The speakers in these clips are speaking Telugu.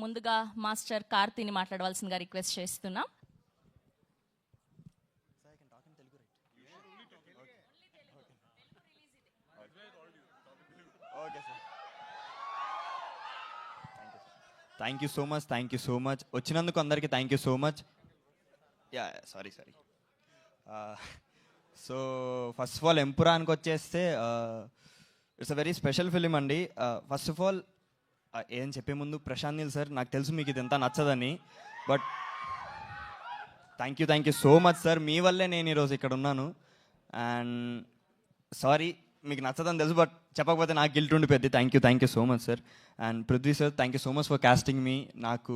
ముందుగా మాస్టర్ కార్తీని మాట్లాడవలసిందిగా రిక్వెస్ట్ చేస్తున్నాం. థ్యాంక్ యూ సో మచ్ వచ్చినందుకు అందరికీ thank you so much. Sorry so first of all ఎంపురానికి వచ్చేస్తే it's a very special film అండి. ఫస్ట్ ఆఫ్ ఆల్ ఏం చెప్పే ముందు ప్రశాంత్ నీల్ సార్, నాకు తెలుసు మీకు ఇది ఎంత నచ్చదని, but thank you so much sir. మీ వల్లే నేను ఈరోజు ఇక్కడ ఉన్నాను. అండ్ సారీ మీకు నచ్చదని తెలుసు, బట్ చెప్పకపోతే నాకు గిల్ట్ ఉండిపోద్ది. Thank you so much sir. And Prithvi sir, thank you so much for casting me. నాకు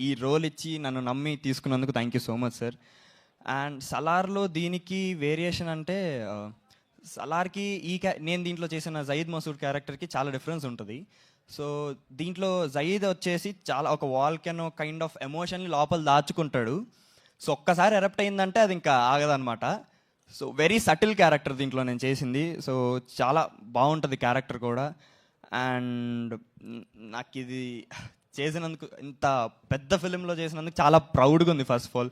ఈ రోల్ ఇచ్చి నన్ను నమ్మి తీసుకున్నందుకు thank you so much sir. And సలార్లో దీనికి వేరియేషన్ అంటే సలార్కి నేను దీంట్లో చేసిన జయీద్ మసూద్ క్యారెక్టర్కి చాలా డిఫరెన్స్ ఉంటుంది. సో దీంట్లో జయీద్ వచ్చేసి చాలా ఒక వాల్కెనో కైండ్ ఆఫ్ ఎమోషన్ని లోపల దాచుకుంటాడు. సో ఒక్కసారి ఎరప్ట్ అయిందంటే అది ఇంకా ఆగదనమాట. సో వెరీ సటిల్ క్యారెక్టర్ దీంట్లో నేను చేసింది. సో చాలా బాగుంటుంది క్యారెక్టర్ కూడా. అండ్ నాకు ఇది చేసినందుకు, ఇంత పెద్ద ఫిలింలో చేసినందుకు చాలా ప్రౌడ్గా ఉంది. ఫస్ట్ ఆఫ్ ఆల్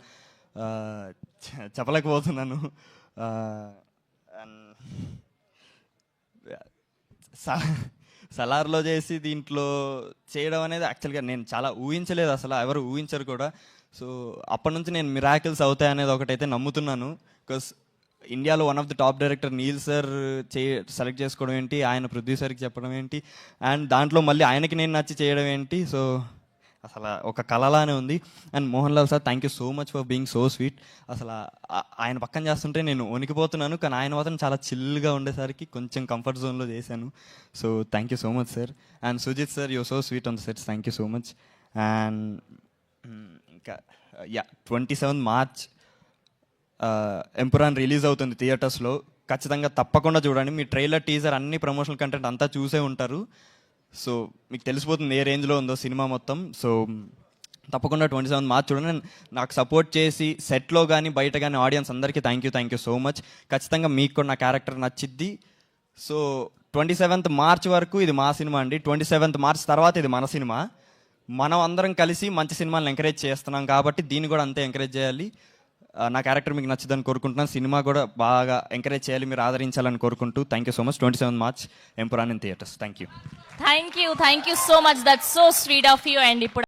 చెప్పలేకపోతున్నాను. సలార్లో చేసి దీంట్లో చేయడం అనేది యాక్చువల్గా నేను చాలా ఊహించలేదు, అసలు ఎవరు ఊహించరు కూడా. సో అప్పటి నుంచి నేను మిరాకిల్స్ అవుతాయనేది ఒకటైతే నమ్ముతున్నాను. బికాస్ ఇండియాలో one of the top director Neel sir select చేసుకోవడం ఏంటి, ఆయన ప్రొడ్యూసర్కి చెప్పడం ఏంటి, అండ్ దాంట్లో మళ్ళీ ఆయనకి నేను నచ్చి చేయడం ఏంటి. సో అసలు ఒక కళలానే ఉంది. And Mohan Lal sir, thank you so much for being so sweet. అసలు ఆయన పక్కన చేస్తుంటే నేను వణికిపోతున్నాను, కానీ ఆయన మాత్రం చాలా చిల్గా ఉండేసరికి కొంచెం కంఫర్ట్ జోన్లో చేశాను. So thank you so much sir. And Sujith sir, you so sweet on the sets, thank you so much. And ఇంకా 27 మార్చ్ ఎంపురాన్ రిలీజ్ అవుతుంది థియేటర్స్లో. ఖచ్చితంగా తప్పకుండా చూడండి. మీ ట్రైలర్, టీజర్, అన్ని ప్రమోషనల్ కంటెంట్ అంతా చూసే ఉంటారు. సో మీకు తెలిసిపోతుంది ఏ రేంజ్లో ఉందో సినిమా మొత్తం. సో తప్పకుండా 27 మార్చ్ చూడండి. నాకు సపోర్ట్ చేసి సెట్లో కానీ బయట కానీ ఆడియన్స్ అందరికీ థ్యాంక్ యూ సో మచ్. ఖచ్చితంగా మీకు కూడా నా క్యారెక్టర్ నచ్చిద్ది. సో 27th మార్చ్ వరకు ఇది మా సినిమా అండి. 27th మార్చ్ తర్వాత ఇది మన సినిమా. మనం అందరం కలిసి మంచి సినిమాలను ఎంకరేజ్ చేస్తున్నాం కాబట్టి దీన్ని కూడా అంతే ఎంకరేజ్ చేయాలి. నా క్యారెక్టర్ మీకు నచ్చిందని కోరుకుంటున్నాను. సినిమా కూడా బాగా ఎంకరేజ్ చేయాలి, మీరు ఆదరించాలని కోరుకుంటూ thank you so much. 27 March Empuraan in theatres. Thank you so much. That's so sweet of you. And ఇప్పుడు